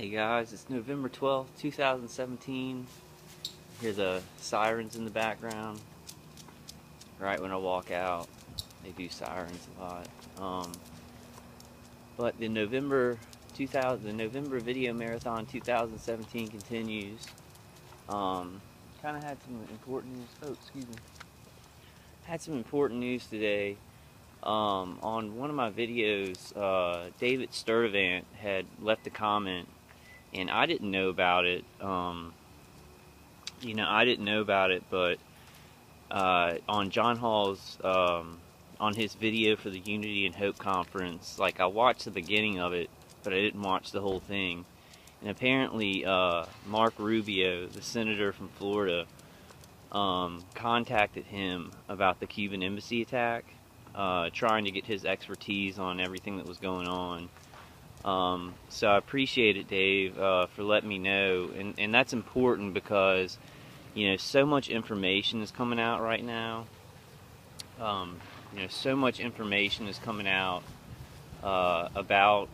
Hey guys, it's November 12th, 2017. Hear the sirens in the background. Right when I walk out, they do sirens a lot. But the November Video Marathon 2017 continues. Kind of had some important news. Oh, excuse me. Had some important news today. On one of my videos, David Sturdivant had left a comment, and I didn't know about it. I didn't know about it, but on John Hall's, on his video for the Unity and Hope Conference, like I watched the beginning of it, but I didn't watch the whole thing. And apparently, Mark Rubio, the senator from Florida, contacted him about the Cuban embassy attack, trying to get his expertise on everything that was going on. So I appreciate it, Dave, for letting me know, and that's important because, so much information is coming out right now. So much information is coming out about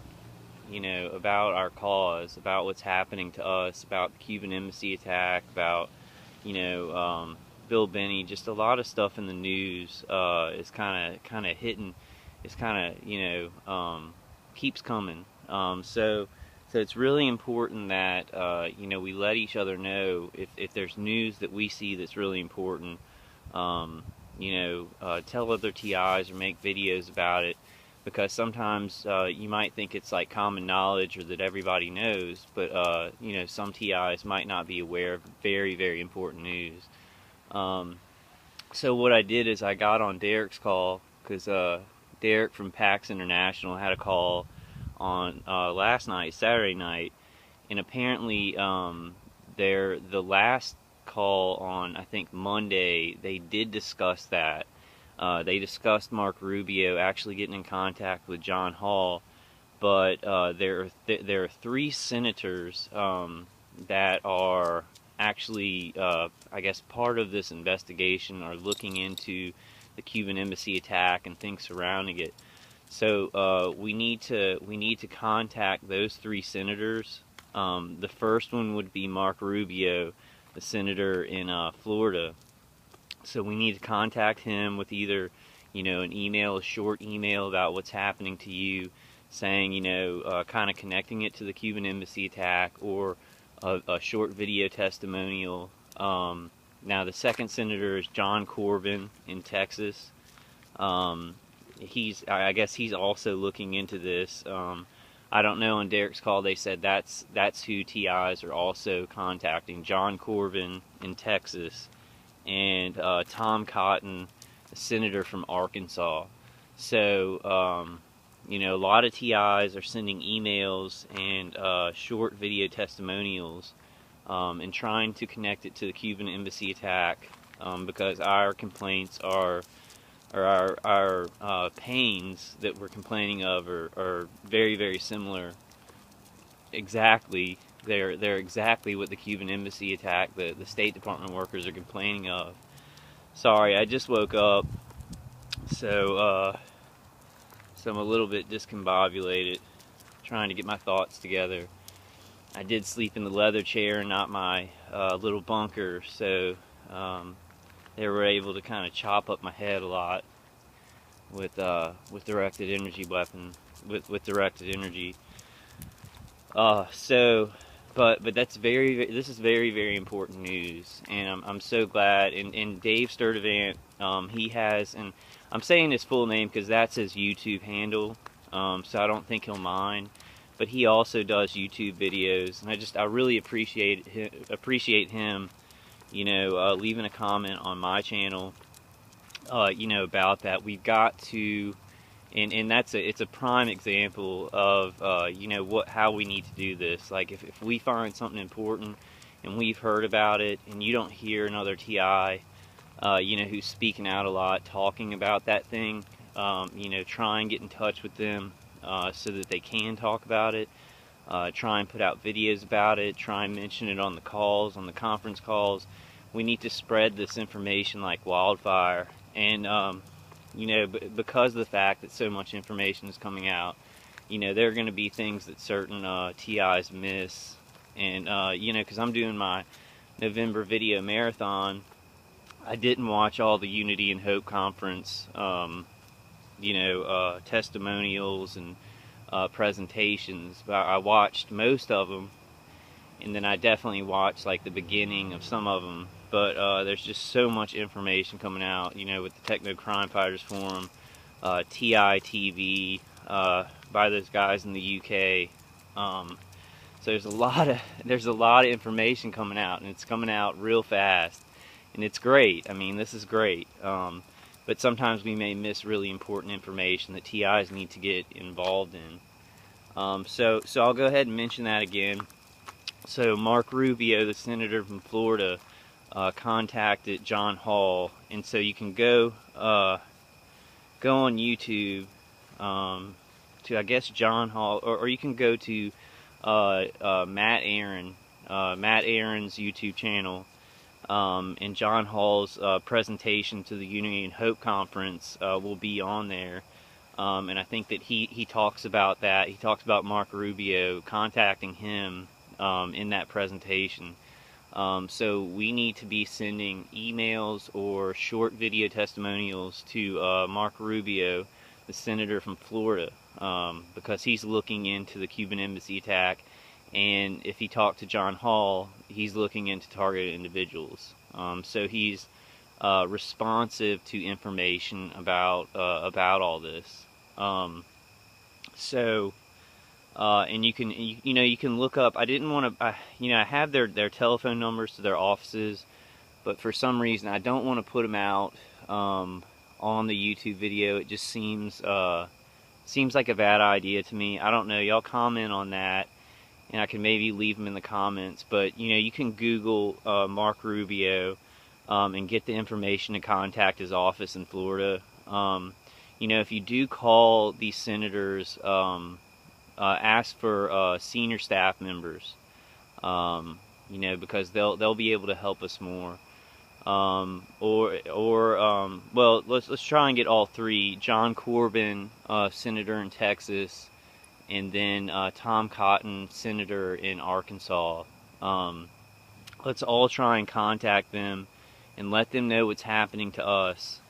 our cause, about what's happening to us, about the Cuban embassy attack, about Bill Binney. Just a lot of stuff in the news is kind of hitting. It's kind of keeps coming. So it's really important that we let each other know if there's news that we see that's really important. Tell other TIs or make videos about it, because sometimes you might think it's like common knowledge or that everybody knows, but some TIs might not be aware of very, very important news. So what I did is I got on Derek's call, because Derek from PAX International had a call on last night, Saturday night, and apparently the last call on, I think, Monday, they did discuss that. They discussed Mark Rubio actually getting in contact with John Hall, but there are three senators that are actually, I guess, part of this investigation, are looking into the Cuban embassy attack and things surrounding it. So we need to contact those three senators. The first one would be Mark Rubio, the senator in Florida. So we need to contact him with either, an email, a short email about what's happening to you, saying, kind of connecting it to the Cuban embassy attack, or a short video testimonial. Now the second senator is John Corbin in Texas. I guess he's also looking into this. I don't know, on Derek's call they said that's who TIs are also contacting: John Corbin in Texas, and Tom Cotton, a senator from Arkansas. So a lot of TIs are sending emails and short video testimonials, and trying to connect it to the Cuban embassy attack, because our complaints are, or our pains that we're complaining of are very, very similar. Exactly, they're exactly what the Cuban embassy attack, the State Department workers are complaining of. Sorry, I just woke up, so I'm a little bit discombobulated, trying to get my thoughts together. I did sleep in the leather chair and not my little bunker, so they were able to kind of chop up my head a lot with directed energy weapon, with directed energy. But this is very, very important news, and I'm so glad. And Dave Sturdivant, he has, and I'm saying his full name because that's his YouTube handle, so I don't think he'll mind. But he also does YouTube videos, and I really appreciate him, leaving a comment on my channel, about that. We've got to, and it's a prime example of, how we need to do this. Like, if we find something important and we've heard about it, and you don't hear another TI, who's speaking out a lot, talking about that thing, try and get in touch with them, so that they can talk about it. Try and put out videos about it. Try and mention it on the calls, on the conference calls. We need to spread this information like wildfire. And, because of the fact that so much information is coming out, you know, there are going to be things that certain TIs miss. And, you know, because I'm doing my November video marathon, I didn't watch all the Unity and Hope Conference, you know, testimonials and presentations, but I watched most of them, and then I definitely watched like the beginning of some of them. But there's just so much information coming out, you know, with the Techno Crime Fighters Forum, TI TV, by those guys in the UK. So there's a lot of information coming out, and it's coming out real fast, and it's great. I mean, this is great. But sometimes we may miss really important information that TIs need to get involved in. So I'll go ahead and mention that again. So Mark Rubio, the senator from Florida, contacted John Hall, and so you can go on YouTube to, I guess, John Hall, or you can go to Matt Aaron's YouTube channel, and John Hall's presentation to the Unity and Hope Conference will be on there. And I think that he talks about that. He talks about Mark Rubio contacting him in that presentation. So we need to be sending emails or short video testimonials to Mark Rubio, the senator from Florida, because he's looking into the Cuban embassy attack, and if he talked to John Hall, he's looking into targeted individuals. So he's responsive to information about all this. And you can look up. I didn't want to, I have their telephone numbers to their offices, but for some reason I don't want to put them out on the YouTube video. It just seems like a bad idea to me. I don't know. Y'all comment on that, and I can maybe leave them in the comments. But you can Google Mark Rubio and get the information to contact his office in Florida. If you do call these senators, ask for senior staff members, because they'll be able to help us more. Well, let's try and get all three: John Corbin, senator in Texas, and then Tom Cotton, senator in Arkansas. Let's all try and contact them and let them know what's happening to us,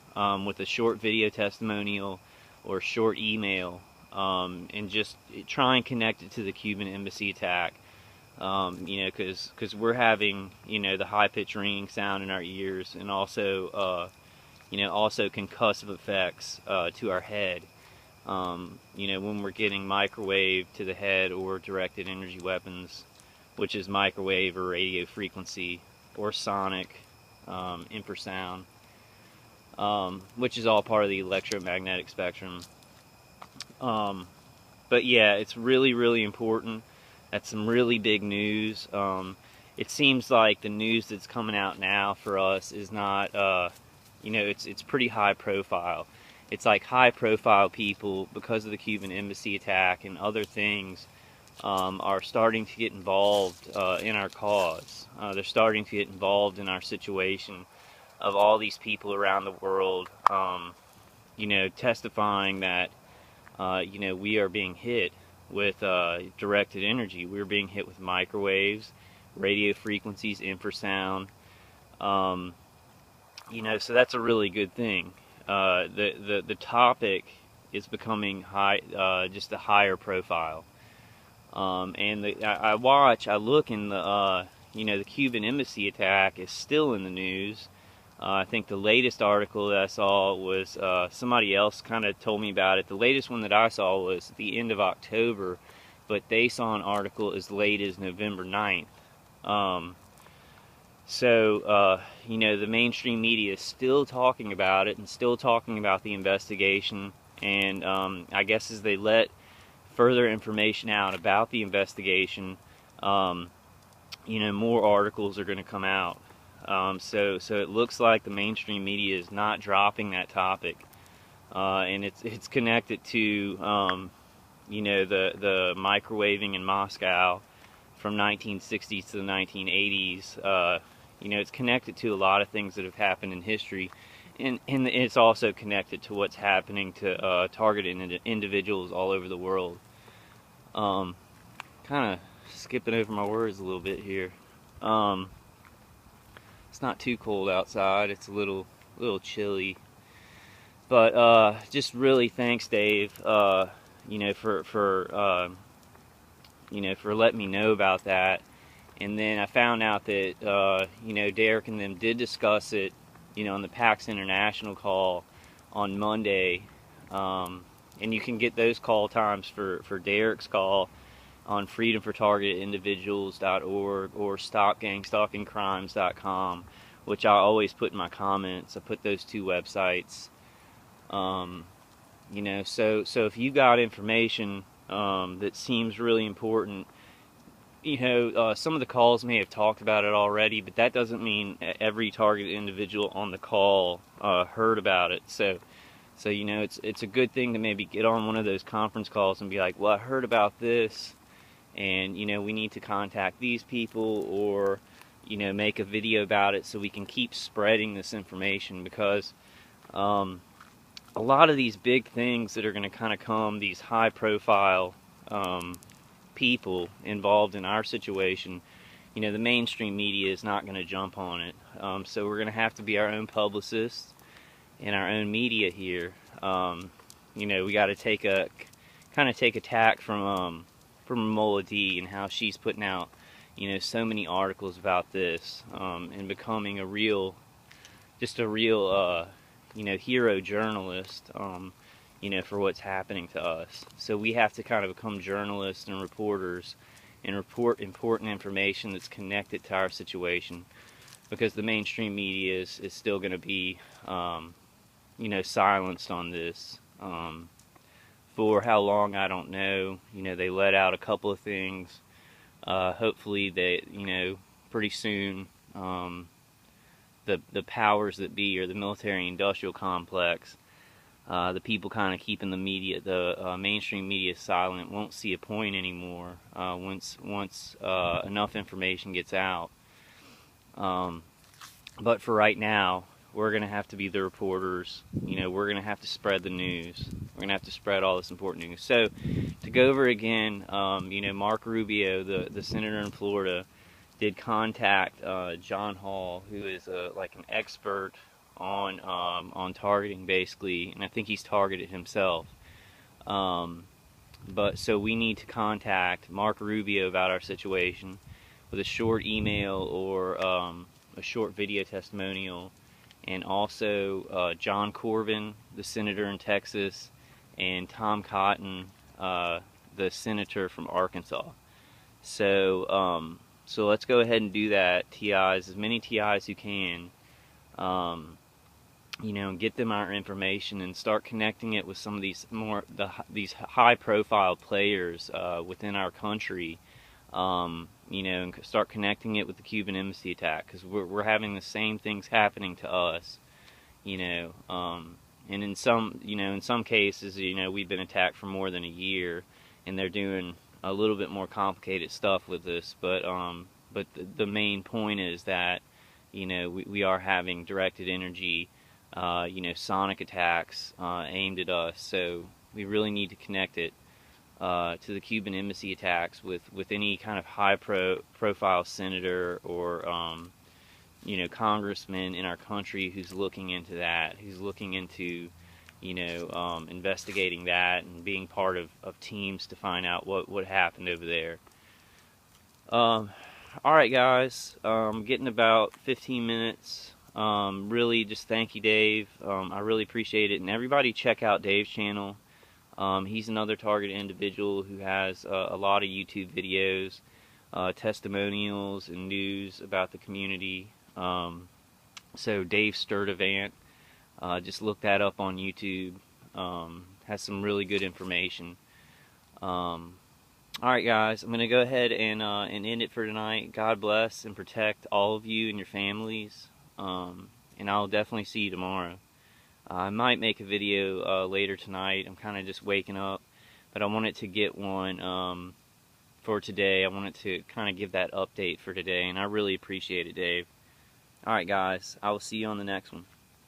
with a short video testimonial or short email, and just try and connect it to the Cuban embassy attack. Because we're having, the high-pitched ringing sound in our ears, and also, also concussive effects to our head. When we're getting microwave to the head or directed energy weapons, which is microwave or radio frequency or sonic, infrasound, which is all part of the electromagnetic spectrum. But yeah, it's really, really important. That's some really big news. It seems like the news that's coming out now for us is not, it's pretty high profile. It's like high profile people, because of the Cuban embassy attack and other things, are starting to get involved in our cause. They're starting to get involved in our situation of all these people around the world, testifying that, we are being hit with directed energy. We're being hit with microwaves, radio frequencies, infrasound. So that's a really good thing. The topic is becoming just a higher profile. And I look in the the Cuban embassy attack is still in the news. I think the latest article that I saw was, somebody else kind of told me about it. The latest one that I saw was the end of October, but they saw an article as late as November 9th. The mainstream media is still talking about it and still talking about the investigation. And I guess as they let further information out about the investigation, more articles are going to come out. So it looks like the mainstream media is not dropping that topic, and it's connected to the microwaving in Moscow from 1960s to the 1980s. It's connected to a lot of things that have happened in history, and it's also connected to what's happening to targeted individuals all over the world. Kind of skipping over my words a little bit here. It's not too cold outside. It's a little chilly. But just really thanks, Dave. You know, for letting me know about that. And then I found out that you know, Derek and them did discuss it, you know, on the PAX International call on Monday. And you can get those call times for Derek's call on freedomfortargetindividuals.org or stopgangstalkingcrimes.com, which I always put in my comments. I put those two websites. You know, so if you got information that seems really important, you know, some of the calls may have talked about it already, but that doesn't mean every targeted individual on the call heard about it. So you know, it's a good thing to maybe get on one of those conference calls and be like, well, I heard about this, and you know, we need to contact these people, or you know, make a video about it so we can keep spreading this information, because a lot of these big things that are going to kind of come, these high profile people involved in our situation, you know, the mainstream media is not going to jump on it. So we're going to have to be our own publicists and our own media here. You know, we got to take a tack from Mola D and how she's putting out, you know, so many articles about this, and becoming a real you know, hero journalist, you know, for what's happening to us. So we have to kind of become journalists and reporters and report important information that's connected to our situation, because the mainstream media is still going to be, you know, silenced on this. For how long, I don't know. You know, they let out a couple of things. Hopefully they, you know, pretty soon, the powers that be, or the military-industrial complex, the people kind of keeping the media, the mainstream media silent, won't see a point anymore once enough information gets out. But for right now, we're going to have to be the reporters. You know, we're going to have to spread the news. We're going to have to spread all this important news. So, to go over again, you know, Mark Rubio, the senator in Florida, did contact John Hall, who is like an expert on targeting, basically, and I think he's targeted himself. But so we need to contact Mark Rubio about our situation with a short email or a short video testimonial, and also John Corbin, the senator in Texas, and Tom Cotton, the senator from Arkansas. So so let's go ahead and do that. TIs, as many TIs as you can, you know, and get them our information and start connecting it with some of these these high-profile players within our country. You know, and start connecting it with the Cuban embassy attack, because we're having the same things happening to us. You know, and in some cases, you know, we've been attacked for more than a year, and they're doing a little bit more complicated stuff with this. But the main point is that, you know, we are having directed energy, you know, sonic attacks aimed at us. So we really need to connect it to the Cuban embassy attacks with any kind of high profile senator or you know, congressman in our country who's looking into that, who's looking into, you know, investigating that and being part of teams to find out what happened over there. Alright guys, getting about 15 minutes. Really just thank you, Dave. I really appreciate it, and everybody check out Dave's channel. He's another targeted individual who has a lot of YouTube videos, testimonials and news about the community. So Dave Sturdivant, just look that up on YouTube. Has some really good information. Alright guys, I'm going to go ahead and end it for tonight. God bless and protect all of you and your families. And I'll definitely see you tomorrow. I might make a video later tonight. I'm kind of just waking up, but I wanted to get one for today. I wanted to kind of give that update for today, and I really appreciate it, Dave. Alright guys, I will see you on the next one.